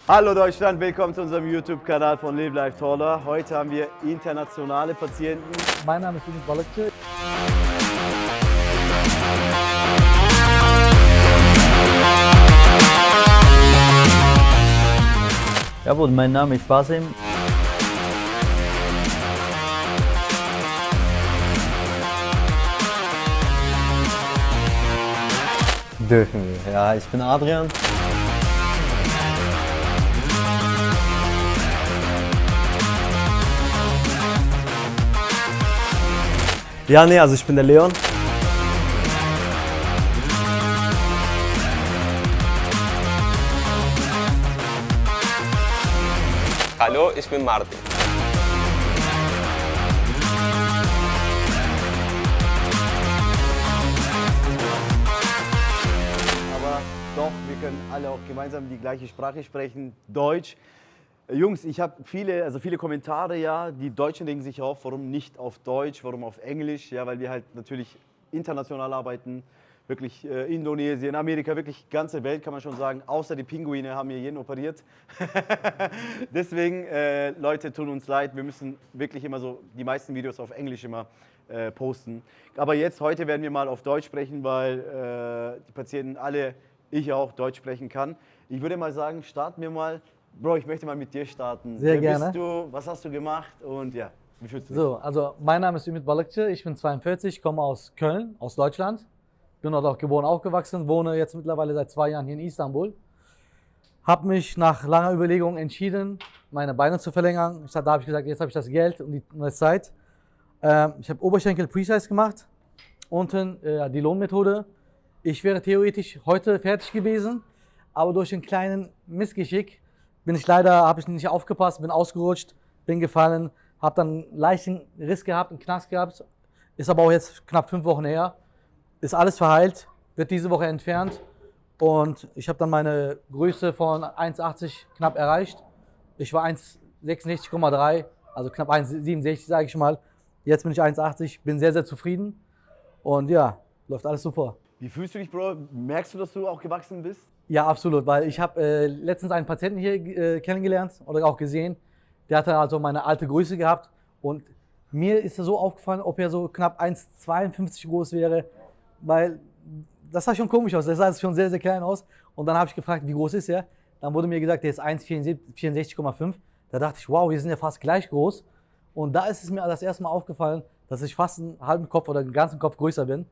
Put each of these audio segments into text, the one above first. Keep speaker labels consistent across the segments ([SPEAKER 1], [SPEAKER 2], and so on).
[SPEAKER 1] Hallo Deutschland, willkommen zu unserem YouTube-Kanal von Live Life Taller. Heute haben wir internationale Patienten.
[SPEAKER 2] Mein Name ist Ümit Balıkçı.
[SPEAKER 3] Jawohl, mein Name ist Basim.
[SPEAKER 4] Dürfen wir. Ja, ich bin Adrian. Ja, nee, also ich bin der Leon.
[SPEAKER 5] Hallo, ich bin Martin.
[SPEAKER 1] Aber doch, wir können alle auch gemeinsam die gleiche Sprache sprechen, Deutsch. Jungs, ich habe viele Kommentare, ja, die Deutschen denken sich auf, warum nicht auf Deutsch, warum auf Englisch, ja, weil wir halt natürlich international arbeiten, wirklich Indonesien, Amerika, wirklich ganze Welt kann man schon sagen, außer die Pinguine haben hier jeden operiert. Deswegen, Leute, tun uns leid, wir müssen wirklich immer so die meisten Videos auf Englisch immer posten. Aber jetzt, heute werden wir mal auf Deutsch sprechen, weil die Patienten alle, ich auch, Deutsch sprechen kann. Ich würde mal sagen, starten wir mal. Bro, ich möchte mal mit dir starten.
[SPEAKER 2] Sehr
[SPEAKER 1] Wer
[SPEAKER 2] gerne.
[SPEAKER 1] bist du? Was hast du gemacht? Und ja, wie fühlst du dich?
[SPEAKER 2] So, also mein Name ist Ümit Balıkçı, ich bin 42, komme aus Köln, aus Deutschland. Bin dort auch geboren, aufgewachsen, wohne jetzt mittlerweile seit 2 Jahren hier in Istanbul. Habe mich nach langer Überlegung entschieden, meine Beine zu verlängern. Da habe ich gesagt, jetzt habe ich das Geld und die Zeit. Ich habe Oberschenkel Precise gemacht, unten die Lohnmethode. Ich wäre theoretisch heute fertig gewesen, aber durch einen kleinen Missgeschick habe ich nicht aufgepasst, bin ausgerutscht, bin gefallen, habe dann einen leichten Riss gehabt, einen Knacks gehabt. Ist aber auch jetzt knapp 5 Wochen her. Ist alles verheilt, wird diese Woche entfernt und ich habe dann meine Größe von 1,80 knapp erreicht. Ich war 1,66,3, also knapp 1,67 sage ich mal. Jetzt bin ich 1,80, bin sehr, sehr zufrieden und ja, läuft alles super.
[SPEAKER 1] Wie fühlst du dich, Bro? Merkst du, dass du auch gewachsen bist?
[SPEAKER 2] Ja, absolut, weil ich habe letztens einen Patienten hier kennengelernt oder auch gesehen, der hatte also meine alte Größe gehabt und mir ist er so aufgefallen, ob er so knapp 1,52 groß wäre, weil das sah schon komisch aus, der sah schon sehr, sehr klein aus und dann habe ich gefragt, wie groß ist er? Dann wurde mir gesagt, der ist 1,64,5. Da dachte ich, wow, wir sind ja fast gleich groß und da ist es mir das erste Mal aufgefallen, dass ich fast einen halben Kopf oder einen ganzen Kopf größer bin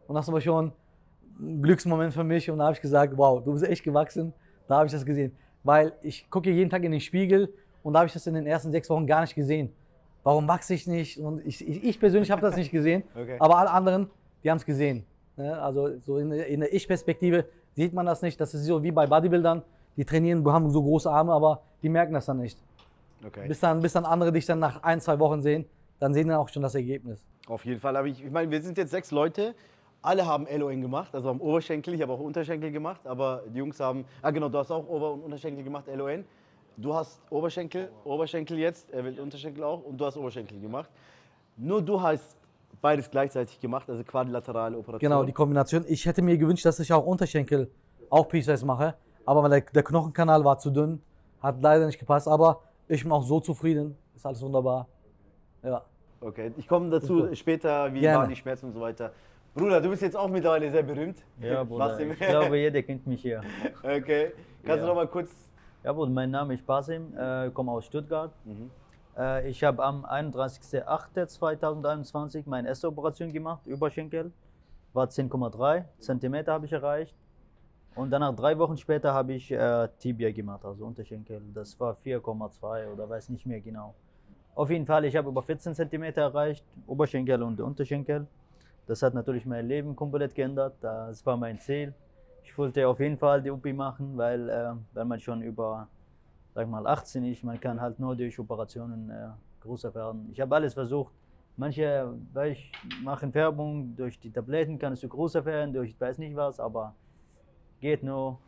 [SPEAKER 2] und das war schon ein Glücksmoment für mich und da habe ich gesagt, wow, du bist echt gewachsen, da habe ich das gesehen. Weil ich gucke jeden Tag in den Spiegel und da habe ich das in den ersten 6 Wochen gar nicht gesehen. Warum wachse ich nicht? Und ich persönlich habe das nicht gesehen,
[SPEAKER 1] Okay.
[SPEAKER 2] aber alle anderen, die haben es gesehen. Also so in der Ich-Perspektive sieht man das nicht, das ist so wie bei Bodybuildern, die trainieren, haben so große Arme, aber die merken das dann nicht.
[SPEAKER 1] Okay.
[SPEAKER 2] Bis dann andere dich dann nach 1, 2 Wochen sehen, dann sehen dann auch schon das Ergebnis.
[SPEAKER 1] Auf jeden Fall. Aber ich meine, wir sind jetzt 6 Leute. Alle haben LON gemacht, also am Oberschenkel. Ich habe auch Unterschenkel gemacht, aber die Jungs haben, genau, du hast auch Ober- und Unterschenkel gemacht, LON. Du hast Oberschenkel jetzt, er will Unterschenkel auch und du hast Oberschenkel gemacht. Nur du hast beides gleichzeitig gemacht, also quadrilaterale Operation.
[SPEAKER 2] Genau, die Kombination. Ich hätte mir gewünscht, dass ich auch Unterschenkel auch Precise mache, aber weil der Knochenkanal war zu dünn, hat leider nicht gepasst, aber ich bin auch so zufrieden, ist alles wunderbar. Ja.
[SPEAKER 1] Okay, ich komme dazu
[SPEAKER 2] Super.
[SPEAKER 1] später, wie
[SPEAKER 2] Gerne.
[SPEAKER 1] waren die Schmerzen und so weiter. Bruder, du bist jetzt auch mittlerweile sehr berühmt.
[SPEAKER 3] Ja, Bruder,
[SPEAKER 1] Basim.
[SPEAKER 3] ich glaube, jeder kennt mich hier.
[SPEAKER 1] Okay, kannst du
[SPEAKER 3] Ja.
[SPEAKER 1] noch mal kurz...
[SPEAKER 3] Jawohl, mein Name ist Basim, komme aus Stuttgart. Ich habe am 31.08.2021 meine erste Operation gemacht, Überschenkel. War 10,3 cm habe ich erreicht. Und danach 3 Wochen später habe ich Tibia gemacht, also Unterschenkel. Das war 4,2 oder weiß nicht mehr genau. Auf jeden Fall, ich habe über 14 cm erreicht, Oberschenkel und Unterschenkel. Das hat natürlich mein Leben komplett geändert. Das war mein Ziel. Ich wollte auf jeden Fall die OP machen, weil man schon über, sag mal, 18 ist, man kann halt nur durch Operationen größer werden. Ich habe alles versucht. Manche machen Werbung, durch die Tabletten kannst du größer werden, durch weiß nicht was, aber geht nur.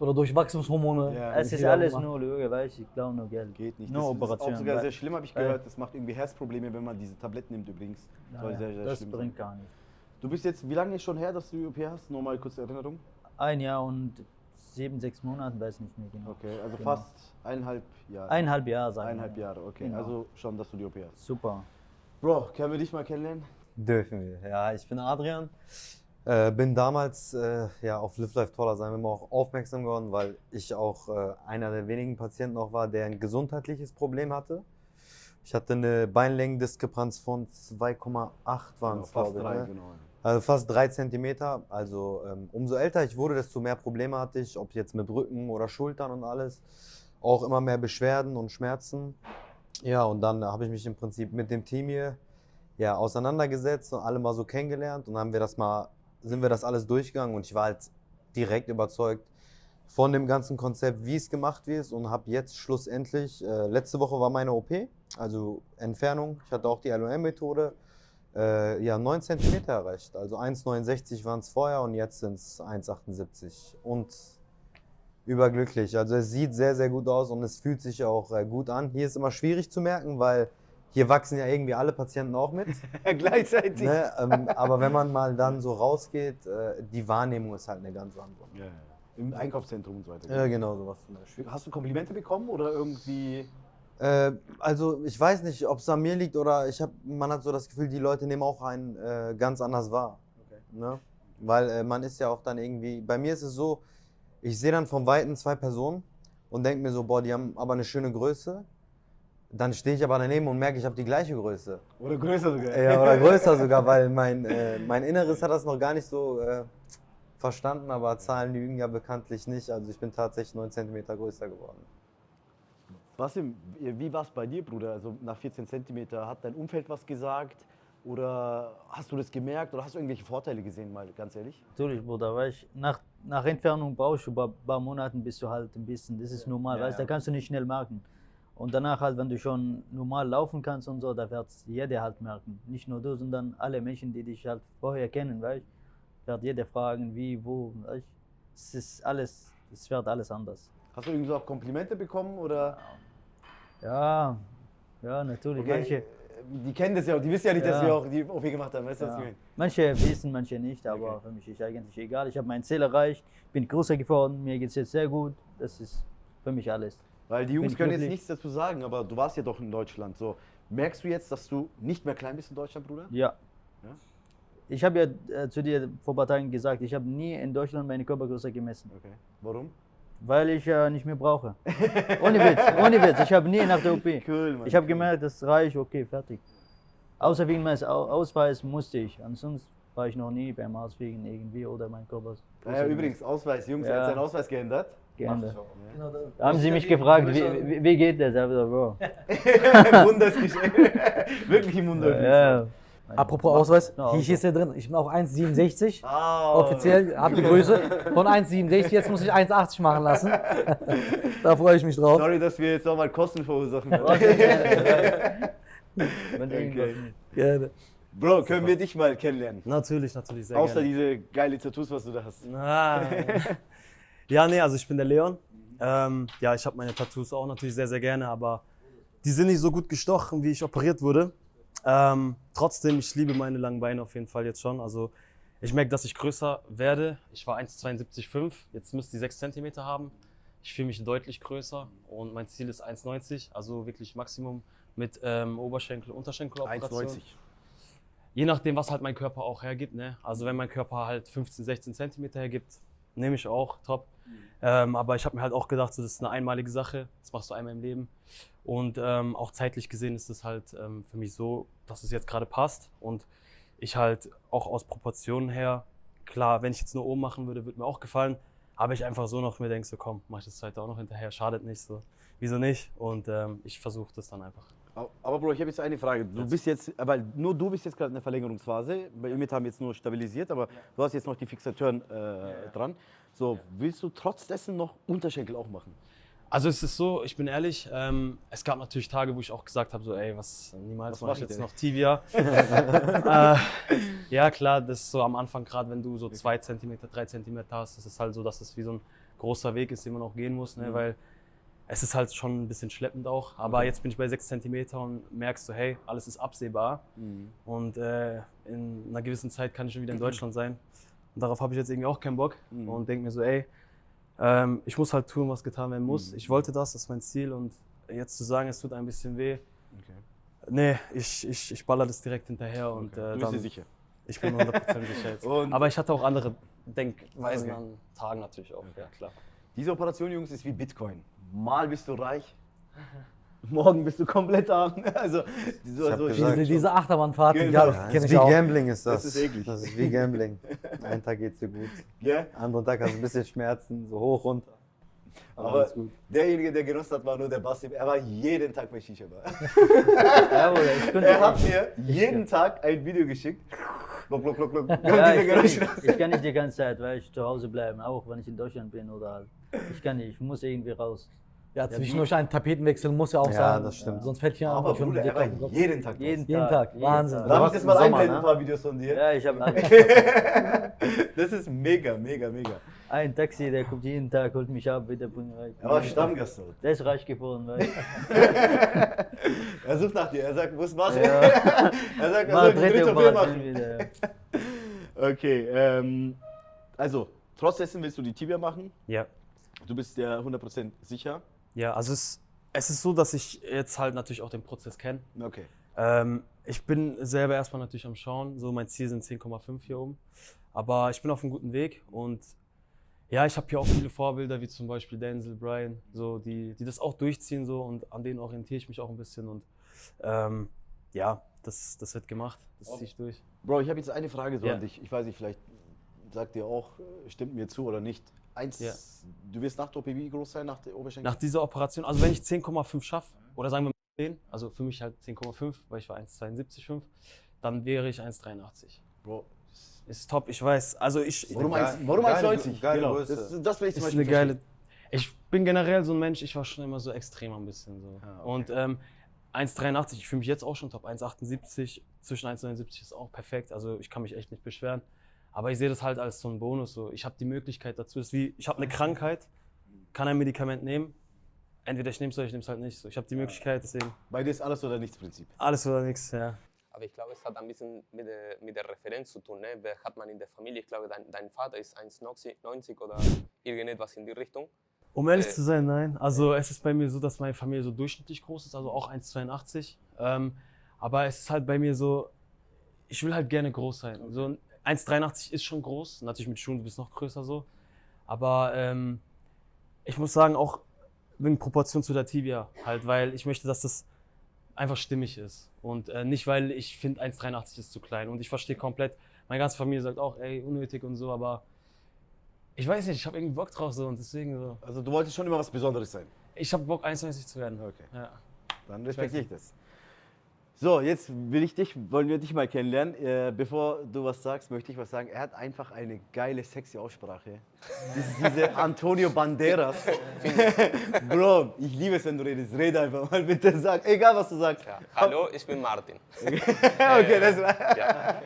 [SPEAKER 2] Oder durch Wachstumshormone.
[SPEAKER 1] Ja.
[SPEAKER 3] Es ist alles nur Lüge, weißt du, ich glaube nur Geld.
[SPEAKER 1] Geht nicht.
[SPEAKER 3] Nur
[SPEAKER 1] Das
[SPEAKER 3] Operation.
[SPEAKER 1] ist auch sogar
[SPEAKER 3] weil-
[SPEAKER 1] sehr schlimm, habe ich gehört. Das macht irgendwie Herzprobleme, wenn man diese Tabletten nimmt übrigens. Soll sehr, sehr
[SPEAKER 3] das
[SPEAKER 1] schlimm
[SPEAKER 3] bringt
[SPEAKER 1] sein.
[SPEAKER 3] gar nichts.
[SPEAKER 1] Du bist jetzt, wie lange ist schon her, dass du die OP hast? Nur mal kurze Erinnerung.
[SPEAKER 3] 1 Jahr und 7, 6 Monaten, weiß nicht mehr genau.
[SPEAKER 1] Okay, also
[SPEAKER 3] Genau.
[SPEAKER 1] fast 1,5 Jahre.
[SPEAKER 3] 1,5 Jahre, sagen wir.
[SPEAKER 1] 1,5 Jahre, okay.
[SPEAKER 3] Genau.
[SPEAKER 1] Also schon, dass du die OP hast.
[SPEAKER 3] Super.
[SPEAKER 1] Bro, können wir dich mal kennenlernen?
[SPEAKER 4] Dürfen wir. Ja, ich bin Adrian. Bin damals ja, auf Live Life Taller sein immer auch aufmerksam geworden, weil ich auch einer der wenigen Patienten auch war, der ein gesundheitliches Problem hatte. Ich hatte eine Beinlängendiskrepanz von 2,8 waren es,
[SPEAKER 1] fast
[SPEAKER 4] glaube ich.
[SPEAKER 1] 3,
[SPEAKER 4] Ne?
[SPEAKER 1] genau.
[SPEAKER 4] Also fast 3 Zentimeter. Also umso älter ich wurde, desto mehr Probleme hatte ich, ob jetzt mit Rücken oder Schultern und alles. Auch immer mehr Beschwerden und Schmerzen. Ja, und dann habe ich mich im Prinzip mit dem Team hier ja, auseinandergesetzt und alle mal so kennengelernt und sind wir das alles durchgegangen und ich war halt direkt überzeugt von dem ganzen Konzept, wie es gemacht wird und habe jetzt schlussendlich, letzte Woche war meine OP, also Entfernung, ich hatte auch die LOM-Methode, ja 9 cm erreicht, also 1,69 waren es vorher und jetzt sind es 1,78 und überglücklich, also es sieht sehr, sehr gut aus und es fühlt sich auch gut an. Hier ist immer schwierig zu merken, weil hier wachsen ja irgendwie alle Patienten auch mit.
[SPEAKER 1] Gleichzeitig.
[SPEAKER 4] Ne? Aber wenn man mal dann so rausgeht, die Wahrnehmung ist halt eine ganz andere.
[SPEAKER 1] Ja, ja. Im Einkaufszentrum und so weiter.
[SPEAKER 4] Ja, genau, sowas zum Beispiel.
[SPEAKER 1] Hast du Komplimente bekommen oder irgendwie?
[SPEAKER 4] Also ich weiß nicht, ob es an mir liegt oder man hat so das Gefühl, die Leute nehmen auch einen ganz anders wahr.
[SPEAKER 1] Okay.
[SPEAKER 4] Ne? Weil man ist ja auch dann irgendwie, bei mir ist es so, ich sehe dann von Weitem 2 Personen und denke mir so, boah, die haben aber eine schöne Größe. Dann stehe ich aber daneben und merke, ich habe die gleiche Größe.
[SPEAKER 1] Oder größer sogar.
[SPEAKER 4] Ja, oder größer sogar, weil mein Inneres hat das noch gar nicht so verstanden, aber Zahlen lügen ja bekanntlich nicht. Also ich bin tatsächlich 9 cm größer geworden.
[SPEAKER 1] Wie war es bei dir, Bruder? Also nach 14 cm, hat dein Umfeld was gesagt? Oder hast du das gemerkt oder hast du irgendwelche Vorteile gesehen, mal ganz ehrlich?
[SPEAKER 3] Natürlich, Bruder, weißt, nach Entfernung brauchst du ein paar Monaten, bis du halt ein bisschen, das ist normal,
[SPEAKER 1] Ja,
[SPEAKER 3] weißt,
[SPEAKER 1] ja.
[SPEAKER 3] da kannst du nicht schnell merken. Und danach halt, wenn du schon normal laufen kannst und so, da wird jeder halt merken. Nicht nur du, sondern alle Menschen, die dich halt vorher kennen, weißt, wird jeder fragen, wie, wo, weißt. Es wird alles anders.
[SPEAKER 1] Hast du irgendwie so auch Komplimente bekommen oder?
[SPEAKER 3] Ja, natürlich.
[SPEAKER 1] Okay, die kennen das ja, die wissen ja nicht, dass
[SPEAKER 3] Ja.
[SPEAKER 1] wir auch die OP gemacht haben, weißt du, was
[SPEAKER 3] Ja.
[SPEAKER 1] ich meine?
[SPEAKER 3] Manche wissen, manche nicht, aber
[SPEAKER 1] Okay.
[SPEAKER 3] für mich ist eigentlich egal. Ich habe mein Ziel erreicht, bin größer geworden, mir geht es jetzt sehr gut. Das ist für mich alles.
[SPEAKER 1] Weil die Jungs
[SPEAKER 3] Bin
[SPEAKER 1] können jetzt
[SPEAKER 3] glücklich.
[SPEAKER 1] nichts dazu sagen, aber du warst ja doch in Deutschland. So, merkst du jetzt, dass du nicht mehr klein bist in Deutschland, Bruder?
[SPEAKER 3] Ja.
[SPEAKER 1] Ja?
[SPEAKER 3] Ich habe ja zu dir vor ein paar Tagen gesagt, ich habe nie in Deutschland meine Körpergröße gemessen,
[SPEAKER 1] Okay. Warum?
[SPEAKER 3] weil ich nicht mehr brauche. Ohne Witz, ich habe nie nach der OP.
[SPEAKER 1] Cool, Mann.
[SPEAKER 3] Ich habe gemerkt, das reicht, okay, fertig. Außer wegen meines Ausweis musste ich, ansonsten war ich noch nie beim Arzt wegen irgendwie oder mein Körper.
[SPEAKER 1] Ja, übrigens, Ausweis, Jungs, er
[SPEAKER 3] Ja.
[SPEAKER 1] hat seinen Ausweis geändert.
[SPEAKER 3] Geändert.
[SPEAKER 2] Genau,
[SPEAKER 3] Da haben sie mich gefragt, wie geht das? Ich habe gesagt, Bro.
[SPEAKER 1] Wundersgeschenk. Wirklich ein Wunder.
[SPEAKER 3] Ja.
[SPEAKER 2] Apropos Ausweis,
[SPEAKER 3] Ja,
[SPEAKER 2] hier steht drin, ich bin auch 1,67.
[SPEAKER 1] Oh.
[SPEAKER 2] Offiziell habe die Größe von 1,67, jetzt muss ich 1,80 machen lassen. Da freue ich mich drauf.
[SPEAKER 1] Sorry, dass wir jetzt nochmal Kosten verursachen.
[SPEAKER 3] Wenn irgendwas nicht.
[SPEAKER 2] Gerne.
[SPEAKER 1] Bro, können wir dich mal kennenlernen?
[SPEAKER 4] Natürlich, sehr
[SPEAKER 1] Außer diese geile Tattoos, was du da hast.
[SPEAKER 4] Ja, nee, also ich bin der Leon. Ja, ich habe meine Tattoos auch natürlich sehr, sehr gerne, aber die sind nicht so gut gestochen, wie ich operiert wurde. Trotzdem, ich liebe meine langen Beine auf jeden Fall jetzt schon. Also ich merke, dass ich größer werde. Ich war 1,72,5, jetzt müsste ich 6 cm haben. Ich fühle mich deutlich größer und mein Ziel ist 1,90, also wirklich Maximum mit Oberschenkel-Unterschenkeloperation.
[SPEAKER 1] 1,90.
[SPEAKER 4] Je nachdem, was halt mein Körper auch hergibt. Ne? Also wenn mein Körper halt 15, 16 cm hergibt, nehme ich auch, top. Aber ich habe mir halt auch gedacht, so, das ist eine einmalige Sache, das machst du einmal im Leben. Und auch zeitlich gesehen ist es halt für mich so, dass es jetzt gerade passt. Und ich halt auch aus Proportionen her, klar, wenn ich jetzt nur oben machen würde, würde mir auch gefallen. Aber ich einfach so noch mir denke, so komm, mach ich das zweite auch noch hinterher, schadet nicht, so, wieso nicht? Und ich versuche das dann einfach.
[SPEAKER 1] Aber Bro, ich habe jetzt eine Frage. Du bist jetzt, weil nur du bist jetzt gerade in der Verlängerungsphase. Bei Ümit haben wir jetzt nur stabilisiert, aber du hast jetzt noch die Fixateuren dran. So, willst du trotz dessen noch Unterschenkel auch machen?
[SPEAKER 4] Also es ist so, ich bin ehrlich, es gab natürlich Tage, wo ich auch gesagt habe, so ey, niemals
[SPEAKER 1] Was
[SPEAKER 4] mache ich
[SPEAKER 1] mach ich
[SPEAKER 4] jetzt
[SPEAKER 1] denn?
[SPEAKER 4] noch Tibia. Ja klar, das ist so am Anfang, gerade wenn du so 2 cm, 3 cm hast, das ist halt so, dass es wie so ein großer Weg ist, den man auch gehen muss, ne? Weil es ist halt schon ein bisschen schleppend auch. Aber jetzt bin ich bei 6 cm und merkst so, hey, alles ist absehbar. Und in einer gewissen Zeit kann ich schon wieder in Deutschland sein. Und darauf habe ich jetzt irgendwie auch keinen Bock und denke mir so, ey,
[SPEAKER 6] Ich muss halt tun, was getan werden muss. Ich wollte das ist mein Ziel und jetzt zu sagen, es tut ein bisschen weh. Nee, ich baller das direkt hinterher und
[SPEAKER 1] Du bist
[SPEAKER 6] dann,
[SPEAKER 1] dir sicher.
[SPEAKER 6] ich bin 100% sicher jetzt.
[SPEAKER 1] Und-
[SPEAKER 6] Aber ich hatte auch andere Denkweisen
[SPEAKER 1] Okay.
[SPEAKER 6] an Tagen natürlich auch, ja klar.
[SPEAKER 1] Diese Operation, Jungs, ist wie Bitcoin. Mal bist du reich, morgen bist du komplett arm. Also,
[SPEAKER 4] hab gesagt,
[SPEAKER 2] Diese Achterbahnfahrt,
[SPEAKER 1] Genau.
[SPEAKER 2] ja,
[SPEAKER 4] Ja,
[SPEAKER 2] kenne
[SPEAKER 4] ist
[SPEAKER 2] ich
[SPEAKER 4] wie
[SPEAKER 2] auch.
[SPEAKER 4] Gambling ist das.
[SPEAKER 1] Das ist eklig.
[SPEAKER 4] Das ist wie Gambling. Einen Tag geht's dir gut,
[SPEAKER 1] Ja?
[SPEAKER 4] anderen Tag hast du ein bisschen Schmerzen, so hoch, runter.
[SPEAKER 1] Aber
[SPEAKER 4] alles gut.
[SPEAKER 1] derjenige, der genossen hat, war nur der Basim. Er war jeden Tag bei Shisha Bar.
[SPEAKER 3] Ja, Bruder, ich könnte
[SPEAKER 1] Er hat mir jeden Tag ein Video geschickt. Glock, glock, glock, glock.
[SPEAKER 3] Ja,
[SPEAKER 1] Diese
[SPEAKER 3] ich
[SPEAKER 1] Geräusche.
[SPEAKER 3] kann nicht die ganze Zeit, weil ich zu Hause bleiben, auch wenn ich in Deutschland bin oder ich kann nicht, ich muss irgendwie raus.
[SPEAKER 2] Ja, zwischendurch einen Tapetenwechsel muss ja auch
[SPEAKER 4] Ja,
[SPEAKER 2] sein.
[SPEAKER 4] das stimmt.
[SPEAKER 2] Sonst fällt hier
[SPEAKER 1] Aber
[SPEAKER 2] einfach schon
[SPEAKER 1] Bruder, er
[SPEAKER 2] dick
[SPEAKER 1] war
[SPEAKER 2] auf den Kopf.
[SPEAKER 1] jeden Tag
[SPEAKER 3] Jeden
[SPEAKER 2] Jeden Tag, Wahnsinn.
[SPEAKER 3] Tag.
[SPEAKER 1] Darf ich
[SPEAKER 4] warst
[SPEAKER 1] das
[SPEAKER 4] im
[SPEAKER 1] mal
[SPEAKER 4] Sommer,
[SPEAKER 1] einblenden,
[SPEAKER 4] ne?
[SPEAKER 1] ein paar Videos von dir?
[SPEAKER 3] Ja, ich habe
[SPEAKER 1] Das ist mega, mega, mega.
[SPEAKER 3] ein Taxi, der kommt jeden Tag, holt mich ab, wieder bringt mich
[SPEAKER 1] Er war Stammgast dort.
[SPEAKER 3] Der ist reich geworden, weil
[SPEAKER 1] Er sucht nach dir, er sagt, wo ist was?
[SPEAKER 3] Ja.
[SPEAKER 1] Er sagt, er
[SPEAKER 3] mal
[SPEAKER 1] soll die
[SPEAKER 3] dritte
[SPEAKER 1] dritte Film
[SPEAKER 3] Operation
[SPEAKER 1] machen.
[SPEAKER 3] wieder.
[SPEAKER 1] Okay, also, trotz dessen willst du die Tibia machen.
[SPEAKER 6] Ja.
[SPEAKER 1] Du bist dir 100% sicher.
[SPEAKER 6] Ja, also es ist so, dass ich jetzt halt natürlich auch den Prozess kenne.
[SPEAKER 1] Okay.
[SPEAKER 6] Ich bin selber erstmal natürlich am Schauen. So, mein Ziel sind 10,5 hier oben. Aber ich bin auf einem guten Weg und ja, ich habe hier auch viele Vorbilder, wie zum Beispiel Denzel, Brian, so, die das auch durchziehen so und an denen orientiere ich mich auch ein bisschen und ja, das wird gemacht, das ziehe ich durch.
[SPEAKER 1] Bro, ich habe jetzt eine Frage so
[SPEAKER 6] Ja.
[SPEAKER 1] an dich. Ich weiß nicht, vielleicht sagt ihr auch, stimmt mir zu oder nicht.
[SPEAKER 6] Ja.
[SPEAKER 1] Du wirst nach der OP wie groß sein, nach der Oberschenkel?
[SPEAKER 6] Nach dieser Operation, also wenn ich 10,5 schaffe, oder sagen wir mal 10, also für mich halt 10,5, weil ich war 1,72,5, dann wäre ich 1,83.
[SPEAKER 1] Bro,
[SPEAKER 6] Ist top, ich weiß. Also
[SPEAKER 1] warum
[SPEAKER 4] Geil-
[SPEAKER 1] 1,90?
[SPEAKER 4] geile
[SPEAKER 1] Genau,
[SPEAKER 4] Größe.
[SPEAKER 1] das will ich zum
[SPEAKER 6] ist
[SPEAKER 1] Beispiel
[SPEAKER 6] eine geile.
[SPEAKER 1] verstehen.
[SPEAKER 6] Ich bin generell so ein Mensch, ich war schon immer so extrem ein bisschen so.
[SPEAKER 1] Ah, okay.
[SPEAKER 6] Und 1,83, ich fühle mich jetzt auch schon top. 1,78, zwischen 1,79 ist auch perfekt. Also ich kann mich echt nicht beschweren. Aber ich sehe das halt als so ein Bonus. So. Ich habe die Möglichkeit dazu. Es ist wie, ich habe eine Krankheit, kann ein Medikament nehmen. Entweder ich nehme es oder ich nehme es halt nicht. So. Ich habe die Möglichkeit, deswegen
[SPEAKER 1] Bei dir ist alles oder nichts Prinzip.
[SPEAKER 6] alles oder nichts. Ja.
[SPEAKER 5] Aber ich glaube, es hat ein bisschen mit der Referenz zu tun. Ne? Wer hat man in der Familie? Ich glaube, dein Vater ist 1,90 oder irgendetwas in die Richtung.
[SPEAKER 6] Um ehrlich zu sein, nein. Also es ist bei mir so, dass meine Familie so durchschnittlich groß ist, also auch 1,82. Aber es ist halt bei mir so, ich will halt gerne groß sein. So 1,83 ist schon groß, natürlich mit Schuhen, du bist noch größer so. Aber ich muss sagen, auch in Proportion zu der Tibia halt, weil ich möchte, dass das einfach stimmig ist. Und nicht, weil ich finde 1,83 ist zu klein. Und ich verstehe komplett, meine ganze Familie sagt auch, ey, unnötig und so, aber ich weiß nicht, ich habe irgendwie Bock drauf so und deswegen so.
[SPEAKER 1] Also du wolltest schon immer was Besonderes sein.
[SPEAKER 6] Ich habe Bock, 1,90 zu werden.
[SPEAKER 1] Okay.
[SPEAKER 6] Ja.
[SPEAKER 1] Dann respektiere ich das. So, jetzt wollen wir dich mal kennenlernen. Bevor du was sagst, möchte ich was sagen. Er hat einfach eine geile, sexy Aussprache. Das ist diese Antonio Banderas. Bro, ich liebe es, wenn du redest. Rede einfach mal bitte, sag, egal was du sagst.
[SPEAKER 5] Ja. Hallo, ich bin Martin.
[SPEAKER 1] Okay, das war.
[SPEAKER 5] Ja.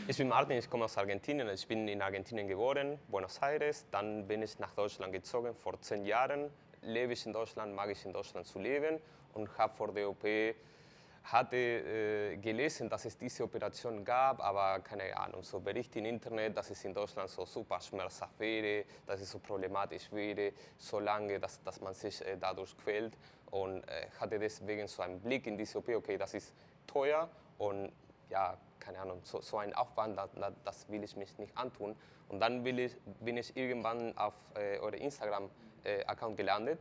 [SPEAKER 5] Ich bin Martin, ich komme aus Argentinien. Ich bin in Argentinien geboren, Buenos Aires. Dann bin ich nach Deutschland gezogen vor 10 Jahren. Lebe ich in Deutschland, mag ich in Deutschland zu leben und habe vor der OP gelesen, dass es diese Operation gab, aber keine Ahnung, so Berichte im Internet, dass es in Deutschland so super schmerzhaft wäre, dass es so problematisch wäre, so lange, dass man sich dadurch quält und hatte deswegen so einen Blick in diese OP, okay, das ist teuer und ja, keine Ahnung, so ein Aufwand, das will ich mich nicht antun. Und dann bin ich irgendwann auf eurem Instagram-Account gelandet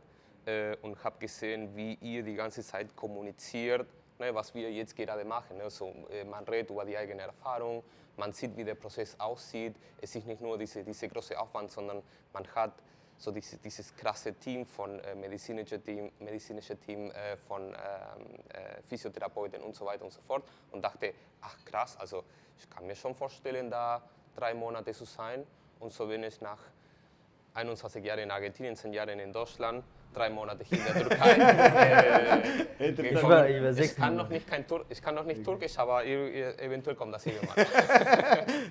[SPEAKER 5] und habe gesehen, wie ihr die ganze Zeit kommuniziert, ne, was wir jetzt gerade machen. Ne? So, man redet über die eigene Erfahrung, man sieht, wie der Prozess aussieht. Es ist nicht nur diese große Aufwand, sondern man hat so dieses krasse Team von medizinisches Team von Physiotherapeuten und so weiter und so fort. Und dachte, ach krass, also ich kann mir schon vorstellen, da 3 Monate zu sein. Und so bin ich nach 21 Jahren in Argentinien, 10 Jahren in Deutschland, 3 Monate hier in der Türkei.
[SPEAKER 3] Ich war 6
[SPEAKER 5] Ich kann noch nicht Türkisch, aber eventuell kommt das irgendwann.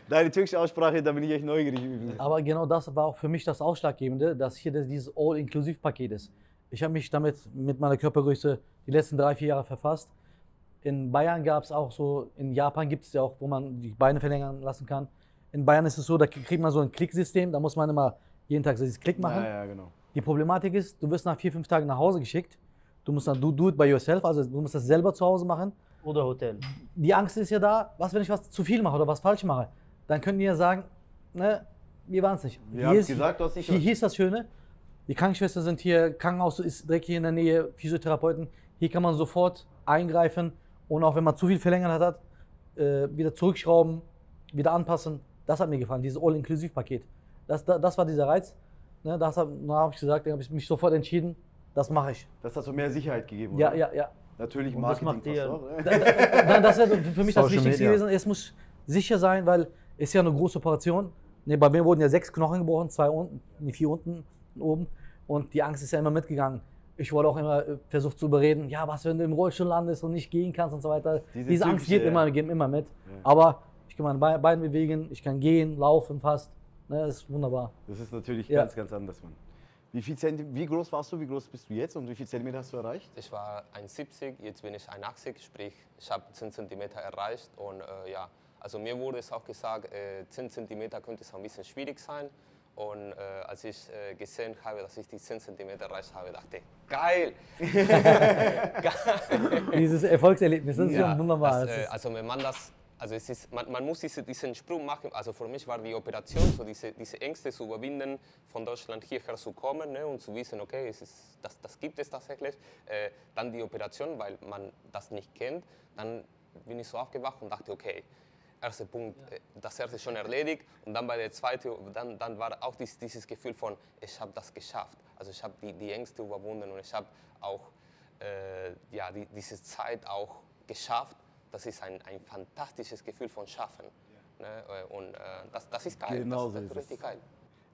[SPEAKER 1] Deine türkische Aussprache, da bin ich echt neugierig übrigens.
[SPEAKER 2] Aber genau das war auch für mich das Ausschlaggebende, dass hier dieses All-Inklusiv-Paket ist. Ich habe mich damit mit meiner Körpergröße die letzten 3-4 Jahre verfasst. In Bayern gab es auch so, in Japan gibt es ja auch, wo man die Beine verlängern lassen kann. In Bayern ist es so, da kriegt man so ein Klicksystem, da muss man immer jeden Tag so dieses Klick machen.
[SPEAKER 1] Ja, genau.
[SPEAKER 2] Die Problematik ist, du wirst nach 4, 5 Tagen nach Hause geschickt. Du musst dann do it by yourself, also du musst das selber zu Hause machen.
[SPEAKER 3] Oder Hotel.
[SPEAKER 2] Die Angst ist ja da, was, wenn ich was zu viel mache oder was falsch mache? Dann können die ja sagen, ne, wir waren es nicht.
[SPEAKER 1] Wir haben es gesagt, du hast nicht
[SPEAKER 2] hier ist das Schöne, die Krankenschwestern sind hier, Krankenhaus ist direkt hier in der Nähe, Physiotherapeuten. Hier kann man sofort eingreifen und auch wenn man zu viel verlängert hat, wieder zurückschrauben, wieder anpassen. Das hat mir gefallen, dieses All-Inklusiv-Paket. Das war dieser Reiz. Ne, da habe ich gesagt, da habe ich mich sofort entschieden, das mache ich.
[SPEAKER 1] Das hat so mehr Sicherheit gegeben,
[SPEAKER 2] Ja,
[SPEAKER 1] oder?
[SPEAKER 2] ja, ja.
[SPEAKER 1] Natürlich
[SPEAKER 3] Und das macht
[SPEAKER 1] Marketing.
[SPEAKER 3] ihr-
[SPEAKER 2] Nein, das wäre für mich das
[SPEAKER 4] Social
[SPEAKER 2] Wichtigste
[SPEAKER 4] Media.
[SPEAKER 2] gewesen. Es muss sicher sein, weil es ist ja eine große Operation. Ne, bei mir wurden ja 6 Knochen gebrochen, 2 unten, 4 unten, oben. Und die Angst ist ja immer mitgegangen. Ich wurde auch immer versucht zu überreden, ja, was, wenn du im Rollstuhl landest und nicht gehen kannst und so weiter. Diese Angst geht immer mit. Ja. Aber ich kann meine Beine bewegen, ich kann gehen, laufen fast. Ne, das ist wunderbar.
[SPEAKER 1] Das ist natürlich
[SPEAKER 2] Ja.
[SPEAKER 1] ganz anders, Mann. Wie groß warst du, wie groß bist du jetzt und wie viel Zentimeter hast du erreicht?
[SPEAKER 5] Ich war 1,70, jetzt bin ich 1,80, sprich ich habe 10 cm erreicht und ja, also mir wurde es auch gesagt, 10 cm könnte es ein bisschen schwierig sein und als ich gesehen habe, dass ich die 10 cm erreicht habe, dachte ich, geil!
[SPEAKER 2] Dieses Erfolgserlebnis, das ist
[SPEAKER 5] Ja,
[SPEAKER 2] schon wunderbar.
[SPEAKER 5] das, also wenn man das, also es ist, man muss diesen Sprung machen, also für mich war die Operation, so diese Ängste zu überwinden, von Deutschland hierher zu kommen, ne, und zu wissen, okay, das gibt es tatsächlich, dann die Operation, weil man das nicht kennt, dann bin ich so aufgewacht und dachte, okay, erster Punkt, das erste ist schon erledigt und dann bei der zweiten, dann war auch dieses Gefühl von, ich habe das geschafft, also ich habe die Ängste überwunden und ich habe auch ja, diese Zeit auch geschafft. Das ist ein fantastisches Gefühl von Schaffen. Ne? Und das ist geil,
[SPEAKER 1] Genau
[SPEAKER 5] das
[SPEAKER 1] so
[SPEAKER 5] ist
[SPEAKER 1] ist
[SPEAKER 5] richtig
[SPEAKER 1] es.
[SPEAKER 5] geil.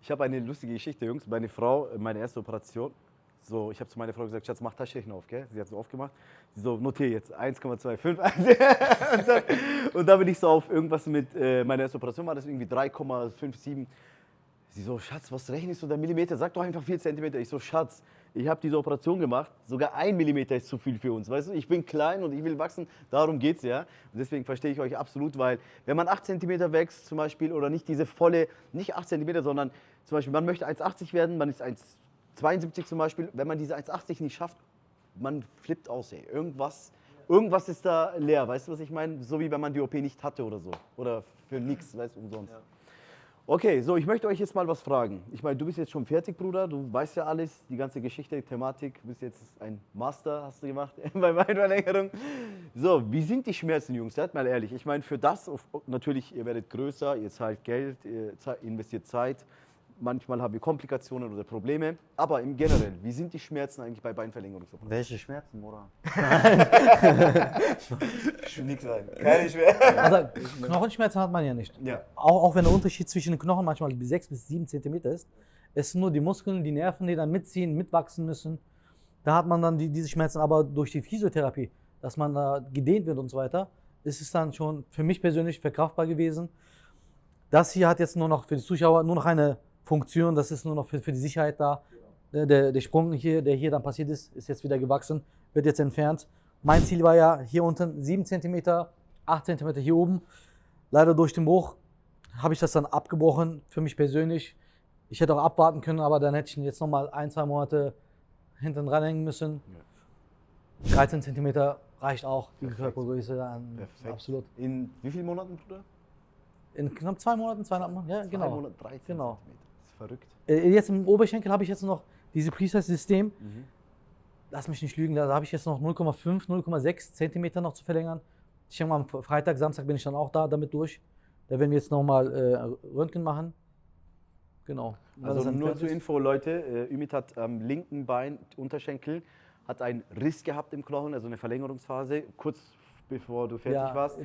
[SPEAKER 1] Ich habe eine lustige Geschichte, Jungs. Meine Frau, meine erste Operation, so, ich habe zu meiner Frau gesagt, Schatz, mach Taschenrechner auf, gell? Sie hat so aufgemacht. Sie so, notiere jetzt 1,25. und dann bin ich so auf irgendwas mit, meiner ersten Operation war das irgendwie 3,57. Sie so, Schatz, was rechnest du da Millimeter? Sag doch einfach 4 Zentimeter. Ich so, Schatz, ich habe diese Operation gemacht, sogar 1 Millimeter ist zu viel für uns. Weißt du, ich bin klein und ich will wachsen, darum geht's ja. Und deswegen verstehe ich euch absolut, weil wenn man 8 Zentimeter wächst zum Beispiel oder nicht diese volle, nicht 8 Zentimeter, sondern zum Beispiel man möchte 1,80 werden, man ist 1,72 zum Beispiel, wenn man diese 1,80 nicht schafft, man flippt aus, ey. Irgendwas ist da leer, weißt du, was ich meine? So wie wenn man die OP nicht hatte oder so. Oder für nichts, weißt du, umsonst. Ja. Okay, so, ich möchte euch jetzt mal was fragen. Ich meine, du bist jetzt schon fertig, Bruder, du weißt ja alles, die ganze Geschichte, Thematik, du bist jetzt ein Master, hast du gemacht bei Beinverlängerung. So, wie sind die Schmerzen, Jungs? Seid mal ehrlich. Ich meine, für das, natürlich, ihr werdet größer, ihr zahlt Geld, ihr investiert Zeit. Manchmal haben wir Komplikationen oder Probleme. Aber im Generell, wie sind die Schmerzen eigentlich bei Beinverlängerungsoperationen?
[SPEAKER 4] Welche Schmerzen, Bruder?
[SPEAKER 1] Nix sein. Keine Schmerzen.
[SPEAKER 2] Also Knochenschmerzen hat man ja nicht.
[SPEAKER 1] Ja.
[SPEAKER 2] Auch wenn der Unterschied zwischen den Knochen manchmal 6 bis 7 Zentimeter ist, es sind nur die Muskeln, die Nerven, die dann mitziehen, mitwachsen müssen. Da hat man dann diese Schmerzen, aber durch die Physiotherapie, dass man da gedehnt wird und so weiter, ist es dann schon für mich persönlich verkraftbar gewesen. Das hier hat jetzt nur noch für die Zuschauer nur noch eine Funktion, das ist nur noch für die Sicherheit da. Der Sprung hier, der hier dann passiert ist, ist jetzt wieder gewachsen, wird jetzt entfernt. Mein Ziel war ja hier unten 7 cm, 8 cm hier oben. Leider durch den Bruch habe ich das dann abgebrochen, für mich persönlich. Ich hätte auch abwarten können, aber dann hätte ich jetzt nochmal 1, 2 Monate hinten dranhängen müssen. 13 cm reicht auch, die Körpergröße dann.
[SPEAKER 1] Perfekt.
[SPEAKER 2] Absolut.
[SPEAKER 1] In wie vielen Monaten, Bruder?
[SPEAKER 2] In knapp 2 Monaten, 2,5 Monaten, ja, genau.
[SPEAKER 1] 2 Monate, 13
[SPEAKER 2] Genau.
[SPEAKER 1] Zentimeter. Das ist verrückt.
[SPEAKER 2] Jetzt im Oberschenkel habe ich jetzt noch dieses Precise-System. Lass mich nicht lügen, da habe ich jetzt noch 0,5, 0,6 Zentimeter noch zu verlängern. Ich denke mal, am Freitag, Samstag bin ich dann auch damit durch. Da werden wir jetzt nochmal Röntgen machen. Genau.
[SPEAKER 1] Also nur zur Info, Leute, Ümit hat am linken Bein, Unterschenkel, hat einen Riss gehabt im Knochen, also eine Verlängerungsphase, kurz bevor du fertig warst.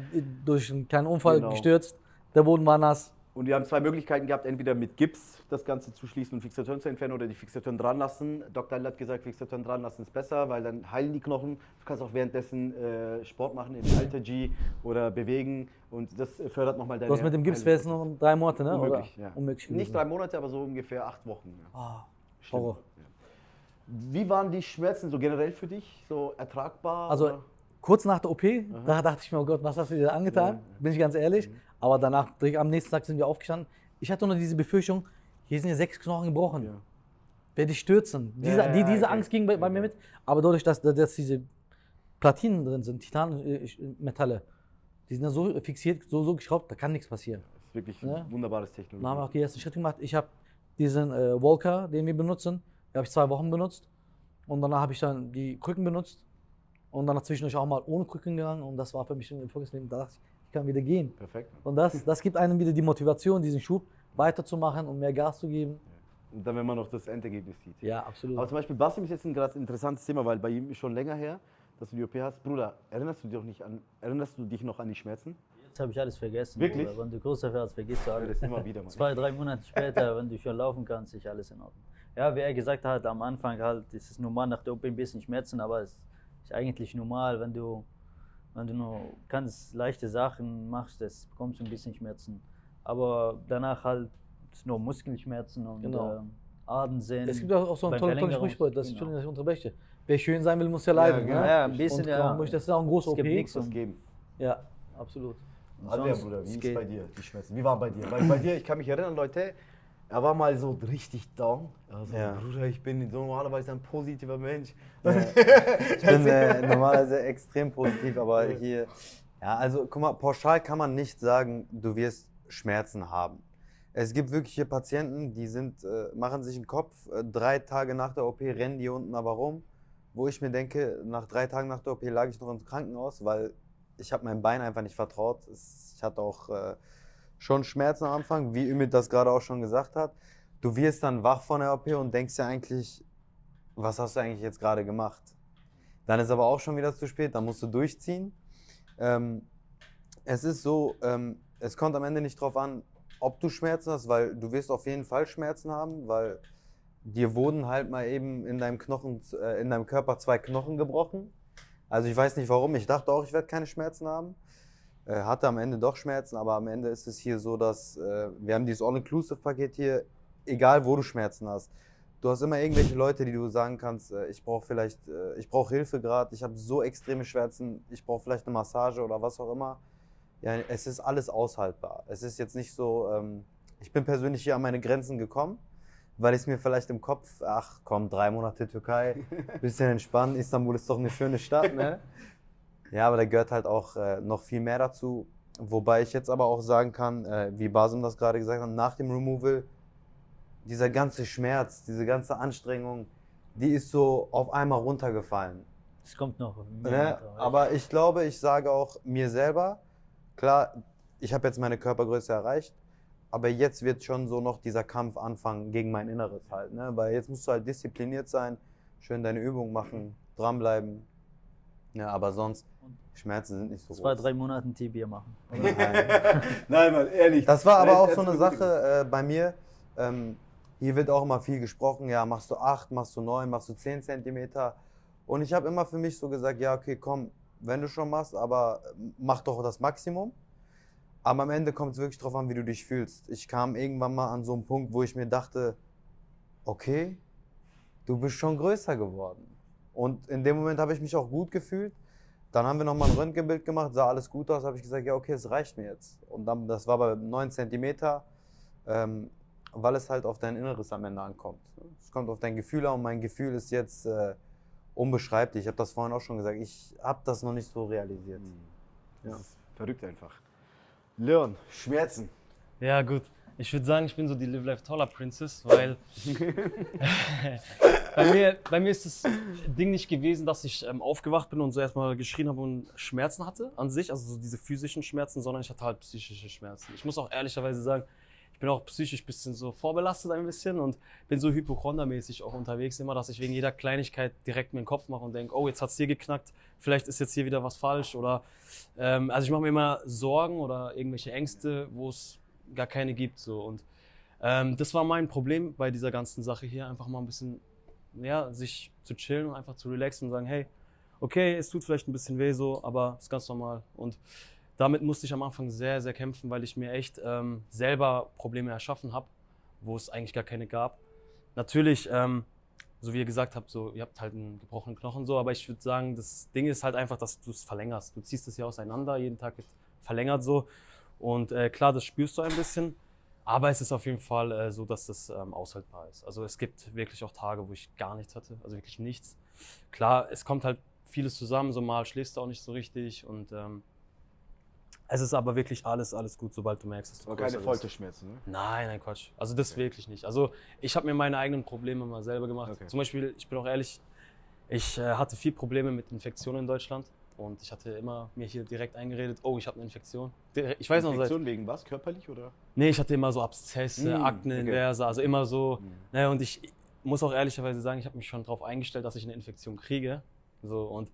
[SPEAKER 2] Durch einen kleinen Unfall
[SPEAKER 1] Genau.
[SPEAKER 2] gestürzt, der Boden war nass.
[SPEAKER 1] Und wir haben 2 Möglichkeiten gehabt, entweder mit Gips das Ganze zu schließen und Fixatoren zu entfernen oder die Fixatoren dran lassen. Dr. Al hat gesagt, Fixatoren dran lassen ist besser, weil dann heilen die Knochen. Du kannst auch währenddessen Sport machen, in Alter-G oder bewegen und das fördert nochmal deine...
[SPEAKER 2] Du hast mit dem Gips wäre es noch 3 Monate, ne?
[SPEAKER 1] Unmöglich,
[SPEAKER 2] oder?
[SPEAKER 1] ja.
[SPEAKER 2] Unmöglich
[SPEAKER 1] Nicht
[SPEAKER 2] gewesen.
[SPEAKER 1] 3 Monate, aber so ungefähr 8 Wochen. Ja.
[SPEAKER 2] Ah,
[SPEAKER 1] Schlimm.
[SPEAKER 2] Horror.
[SPEAKER 1] Ja. Wie waren die Schmerzen so generell für dich? So ertragbar?
[SPEAKER 2] Also
[SPEAKER 1] oder?
[SPEAKER 2] kurz nach der OP, da dachte ich mir, oh Gott, was hast du dir da angetan?
[SPEAKER 1] Ja.
[SPEAKER 2] Bin ich ganz ehrlich. Aber danach, direkt am nächsten Tag sind wir aufgestanden. Ich hatte nur diese Befürchtung, hier sind ja 6 Knochen gebrochen.
[SPEAKER 1] Ja.
[SPEAKER 2] Werde ich stürzen. Diese
[SPEAKER 1] okay.
[SPEAKER 2] Angst ging bei mir mit. Aber dadurch, dass diese Platinen drin sind, Titanmetalle, die sind ja so fixiert, so geschraubt, da kann nichts passieren.
[SPEAKER 1] Das ist wirklich
[SPEAKER 2] Ja.
[SPEAKER 1] ein wunderbares Technologie.
[SPEAKER 2] Dann haben wir auch die ersten Schritte gemacht. Ich habe diesen Walker, den wir benutzen, den habe ich 2 Wochen benutzt. Und danach habe ich dann die Krücken benutzt. Und dann zwischendurch auch mal ohne Krücken gegangen. Und das war für mich ein Erfolgsleben. Da dachte ich, ich kann wieder gehen.
[SPEAKER 1] Perfekt.
[SPEAKER 2] Und das gibt einem wieder die Motivation, diesen Schub weiterzumachen und mehr Gas zu geben.
[SPEAKER 1] Und dann, wenn man noch das Endergebnis sieht.
[SPEAKER 2] Ja, absolut.
[SPEAKER 1] Aber zum Beispiel Basim ist jetzt ein gerade interessantes Thema, weil bei ihm ist schon länger her, dass du die OP hast. Bruder, erinnerst du dich noch an die Schmerzen?
[SPEAKER 3] Jetzt habe ich alles vergessen.
[SPEAKER 1] Wirklich?
[SPEAKER 3] Bruder. Wenn du größer wirst, vergisst du
[SPEAKER 1] Ja,
[SPEAKER 3] alles.
[SPEAKER 1] das immer wieder, Mann.
[SPEAKER 3] 2, 3 Monate später, wenn du schon laufen kannst, ist alles in Ordnung. Ja, wie er gesagt hat, am Anfang halt, ist es normal nach der OP ein bisschen Schmerzen, aber es ist eigentlich normal, wenn du nur ganz leichte Sachen machst, das bekommst du ein bisschen Schmerzen. Aber danach halt nur Muskelschmerzen und
[SPEAKER 2] Genau.
[SPEAKER 3] Adensehnen.
[SPEAKER 2] Es gibt auch so ein
[SPEAKER 3] beim
[SPEAKER 2] tolles
[SPEAKER 3] Verlängerungs-
[SPEAKER 2] Sprichwort,
[SPEAKER 3] genau.
[SPEAKER 2] Entschuldigung, dass ich unterbreche. Wer schön sein will, muss ja leiden.
[SPEAKER 1] genau.
[SPEAKER 2] Ne?
[SPEAKER 3] Ja, ein bisschen,
[SPEAKER 2] und
[SPEAKER 3] ja.
[SPEAKER 2] Das ist auch ein großer
[SPEAKER 3] Es gibt
[SPEAKER 2] OP.
[SPEAKER 3] nichts
[SPEAKER 1] Das geben.
[SPEAKER 2] Ja, absolut.
[SPEAKER 1] Adria,
[SPEAKER 3] Sonst-
[SPEAKER 1] Bruder, wie
[SPEAKER 3] es
[SPEAKER 1] ist
[SPEAKER 3] geht.
[SPEAKER 1] bei dir die Schmerzen? Wie war bei dir? Weil bei dir, ich kann mich erinnern, Leute, er war mal so richtig down. Also,
[SPEAKER 4] Ja.
[SPEAKER 1] Bruder, ich bin so normalerweise ein positiver Mensch.
[SPEAKER 4] Ich bin normalerweise extrem positiv, aber hier, ja, also guck mal, pauschal kann man nicht sagen, du wirst Schmerzen haben. Es gibt wirkliche Patienten, die machen sich einen Kopf, 3 Tage nach der OP rennen die unten aber rum, wo ich mir denke, nach 3 Tagen nach der OP lag ich noch im Krankenhaus, weil ich habe meinem Bein einfach nicht vertraut. Ich hatte auch schon Schmerzen am Anfang, wie Ümit das gerade auch schon gesagt hat. Du wirst dann wach von der OP und denkst dir eigentlich, was hast du eigentlich jetzt gerade gemacht? Dann ist aber auch schon wieder zu spät, dann musst du durchziehen. Es ist so, es kommt am Ende nicht drauf an, ob du Schmerzen hast, weil du wirst auf jeden Fall Schmerzen haben, weil dir wurden halt mal eben in deinem Körper 2 Knochen gebrochen. Also ich weiß nicht warum, ich dachte auch, ich werde keine Schmerzen haben. Hatte am Ende doch Schmerzen, aber am Ende ist es hier so, dass wir haben dieses All-Inclusive-Paket hier, egal wo du Schmerzen hast. Du hast immer irgendwelche Leute, die du sagen kannst, ich brauche Hilfe gerade, ich habe so extreme Schmerzen, ich brauche vielleicht eine Massage oder was auch immer. Ja, es ist alles aushaltbar. Es ist jetzt nicht so, ich bin persönlich hier an meine Grenzen gekommen, weil ich mir vielleicht im Kopf, ach komm, 3 Monate Türkei, bisschen entspannen, Istanbul ist doch eine schöne Stadt, ne? Ja, aber da gehört halt auch noch viel mehr dazu. Wobei ich jetzt aber auch sagen kann, wie Basim das gerade gesagt hat, nach dem Removal, dieser ganze Schmerz, diese ganze Anstrengung, die ist so auf einmal runtergefallen.
[SPEAKER 3] Es kommt noch mehr.
[SPEAKER 4] Ne? Aber ich glaube, ich sage auch mir selber, klar, ich habe jetzt meine Körpergröße erreicht, aber jetzt wird schon so noch dieser Kampf anfangen gegen mein Inneres halt. Ne? Weil jetzt musst du halt diszipliniert sein, schön deine Übungen machen, dranbleiben. Ja, aber sonst, Schmerzen sind nicht so
[SPEAKER 3] 2,
[SPEAKER 4] groß.
[SPEAKER 3] 3 Monate Tibia machen.
[SPEAKER 1] Nein, Mann, ehrlich.
[SPEAKER 4] Das war aber
[SPEAKER 1] Er
[SPEAKER 4] auch
[SPEAKER 1] ist
[SPEAKER 4] so eine
[SPEAKER 1] eine gute
[SPEAKER 4] Sache bei mir. Hier wird auch immer viel gesprochen, ja, machst du 8, machst du 9, machst du 10 Zentimeter. Und ich habe immer für mich so gesagt, ja, okay, komm, wenn du schon machst, aber mach doch das Maximum. Aber am Ende kommt es wirklich drauf an, wie du dich fühlst. Ich kam irgendwann mal an so einen Punkt, wo ich mir dachte, okay, du bist schon größer geworden. Und in dem Moment habe ich mich auch gut gefühlt. Dann haben wir nochmal ein Röntgenbild gemacht, sah alles gut aus, habe ich gesagt, ja okay, es reicht mir jetzt. Und dann, das war bei 9 Zentimeter, weil es halt auf dein Inneres am Ende ankommt. Es kommt auf dein Gefühl an und mein Gefühl ist jetzt unbeschreiblich. Ich habe das vorhin auch schon gesagt, ich habe das noch nicht so realisiert.
[SPEAKER 1] Das ist verrückt einfach. Leon, Schmerzen.
[SPEAKER 6] Ja, gut. Ich würde sagen, ich bin so die Live Life Taller Princess, weil bei mir ist das Ding nicht gewesen, dass ich aufgewacht bin und so erstmal geschrien habe und Schmerzen hatte an sich, also so diese physischen Schmerzen, sondern ich hatte halt psychische Schmerzen. Ich muss auch ehrlicherweise sagen, ich bin auch psychisch ein bisschen so vorbelastet ein bisschen und bin so hypochondermäßig auch unterwegs immer, dass ich wegen jeder Kleinigkeit direkt mir den Kopf mache und denke, oh, jetzt hat's hier geknackt, vielleicht ist jetzt hier wieder was falsch oder also ich mache mir immer Sorgen oder irgendwelche Ängste, wo es gar keine gibt so und das war mein Problem bei dieser ganzen Sache hier, einfach mal ein bisschen ja, sich zu chillen und einfach zu relaxen und sagen, hey, okay, es tut vielleicht ein bisschen weh so, aber ist ganz normal und damit musste ich am Anfang sehr, sehr kämpfen, weil ich mir echt selber Probleme erschaffen habe, wo es eigentlich gar keine gab. Natürlich, so wie ihr gesagt habt, so, ihr habt halt einen gebrochenen Knochen so, aber ich würde sagen, das Ding ist halt einfach, dass du es verlängerst. Du ziehst es ja auseinander, jeden Tag wird verlängert so und klar, das spürst du ein bisschen, Aber es ist auf jeden Fall so, dass das aushaltbar ist. Also es gibt wirklich auch Tage, wo ich gar nichts hatte, also wirklich nichts. Klar, es kommt halt vieles zusammen, so mal schläfst du auch nicht so richtig und es ist aber wirklich alles gut, sobald du merkst, dass du
[SPEAKER 1] Aber
[SPEAKER 6] größer
[SPEAKER 1] keine
[SPEAKER 6] bist.
[SPEAKER 1] Folterschmerzen, ne?
[SPEAKER 6] Nein, Quatsch. Also das wirklich nicht. Also ich habe mir meine eigenen Probleme mal selber gemacht.
[SPEAKER 1] Okay.
[SPEAKER 6] Zum Beispiel, ich bin auch ehrlich, ich hatte viel Probleme mit Infektionen in Deutschland und ich hatte immer mir hier direkt eingeredet, oh, ich habe eine Infektion. Ich weiß noch seit...
[SPEAKER 1] Infektion wegen was? Körperlich oder?
[SPEAKER 6] Nee, ich hatte immer so Abszesse, Akne
[SPEAKER 1] okay.
[SPEAKER 6] inversa, also immer so. Ne, und ich muss auch ehrlicherweise sagen, ich habe mich schon darauf eingestellt, dass ich eine Infektion kriege. So, und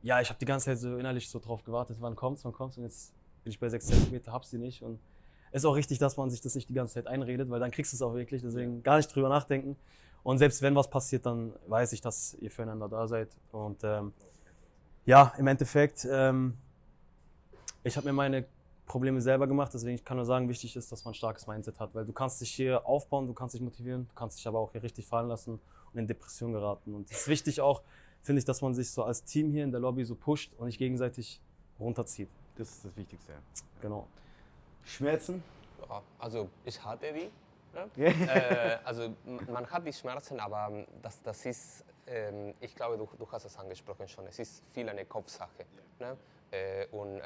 [SPEAKER 6] ja, ich habe die ganze Zeit so innerlich so drauf gewartet, wann kommt's und jetzt bin ich bei 6 cm, hab sie nicht. Und es ist auch richtig, dass man sich das nicht die ganze Zeit einredet, weil dann kriegst du es auch wirklich, deswegen gar nicht drüber nachdenken. Und selbst wenn was passiert, dann weiß ich, dass ihr füreinander da seid. Und ja, im Endeffekt, ich habe mir meine Probleme selber gemacht, deswegen ich kann nur sagen, wichtig ist, dass man ein starkes Mindset hat, weil du kannst dich hier aufbauen, du kannst dich motivieren, du kannst dich aber auch hier richtig fallen lassen und in Depression geraten. Und es ist wichtig auch, finde ich, dass man sich so als Team hier in der Lobby so pusht und nicht gegenseitig runterzieht.
[SPEAKER 1] Das ist das Wichtigste.
[SPEAKER 6] Genau.
[SPEAKER 1] Schmerzen?
[SPEAKER 5] Ja, also ich hatte die. Ne?
[SPEAKER 1] Ja.
[SPEAKER 5] Also man hat die Schmerzen, aber das ist, ich glaube, du hast es angesprochen schon, es ist viel eine Kopfsache. Ne? Und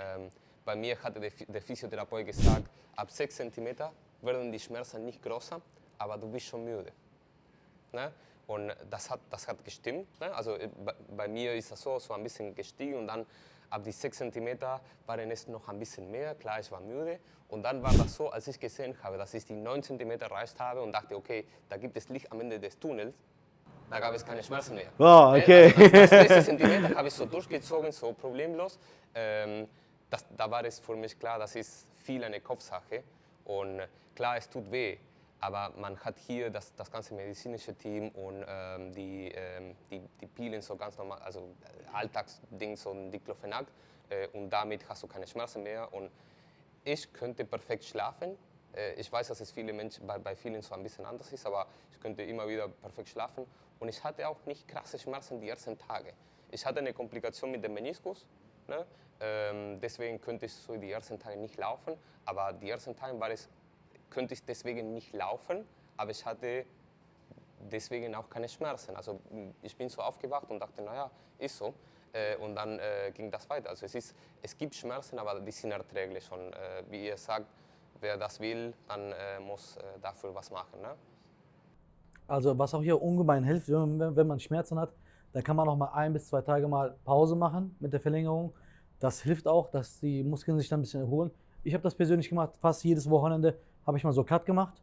[SPEAKER 5] bei mir hatte der Physiotherapeut gesagt, ab 6 cm werden die Schmerzen nicht größer, aber du bist schon müde. Ne? Und das hat gestimmt. Ne? Also bei mir ist das so ein bisschen gestiegen und dann ab die 6 cm waren es noch ein bisschen mehr. Klar, ich war müde. Und dann war das so, als ich gesehen habe, dass ich die 9 cm erreicht habe und dachte, okay, da gibt es Licht am Ende des Tunnels, da gab es keine Schmerzen mehr.
[SPEAKER 1] Oh, okay.
[SPEAKER 5] Also das letzte Zentimeter habe ich so durchgezogen, so problemlos. Da war es für mich klar, das ist viel eine Kopfsache. Und klar, es tut weh. Aber man hat hier das ganze medizinische Team und die Pillen so ganz normal, also Alltagsding, so ein Diclofenac. Und damit hast du keine Schmerzen mehr. Und ich könnte perfekt schlafen. Ich weiß, dass es bei vielen so ein bisschen anders ist, aber ich könnte immer wieder perfekt schlafen. Und ich hatte auch nicht krasse Schmerzen die ersten Tage. Ich hatte eine Komplikation mit dem Meniskus. Ne? Deswegen könnte ich so die ersten Tage nicht laufen. Aber die ersten Tage könnte ich deswegen nicht laufen, aber ich hatte deswegen auch keine Schmerzen. Also ich bin so aufgewacht und dachte, naja, ist so. Und dann ging das weiter. Also es gibt Schmerzen, aber die sind erträglich. Und wie ihr sagt, wer das will, dann muss dafür was machen. Ne?
[SPEAKER 2] Also was auch hier ungemein hilft, wenn man Schmerzen hat, dann kann man auch mal 1 bis 2 Tage mal Pause machen mit der Verlängerung. Das hilft auch, dass die Muskeln sich dann ein bisschen erholen. Ich habe das persönlich gemacht, fast jedes Wochenende habe ich mal so Cut gemacht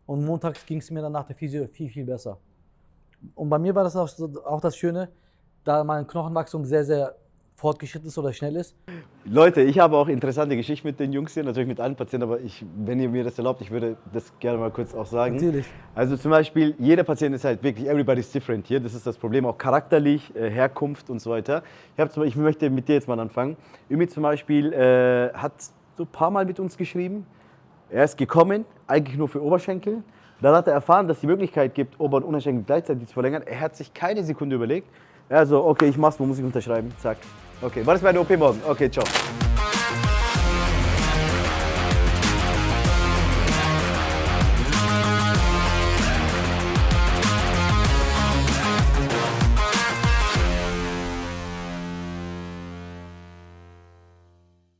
[SPEAKER 2] und montags ging es mir dann nach der Physio viel besser. Und bei mir war das auch das Schöne, da mein Knochenwachstum sehr fortgeschritten ist oder schnell ist.
[SPEAKER 1] Leute, ich habe auch interessante Geschichten mit den Jungs hier, natürlich mit allen Patienten, aber wenn ihr mir das erlaubt, ich würde das gerne mal kurz auch sagen.
[SPEAKER 2] Natürlich.
[SPEAKER 1] Also zum Beispiel, jeder Patient ist halt wirklich, everybody's different hier, das ist das Problem, auch charakterlich, Herkunft und so weiter. Ich möchte mit dir jetzt mal anfangen. Ümit zum Beispiel hat so ein paar Mal mit uns geschrieben. Er ist gekommen, eigentlich nur für Oberschenkel. Dann hat er erfahren, dass es die Möglichkeit gibt, Ober- und Unterschenkel gleichzeitig zu verlängern. Er hat sich keine Sekunde überlegt. Er so, okay, ich mach's, wo muss ich unterschreiben? Zack. Okay, war das bei der OP morgen? Okay, ciao.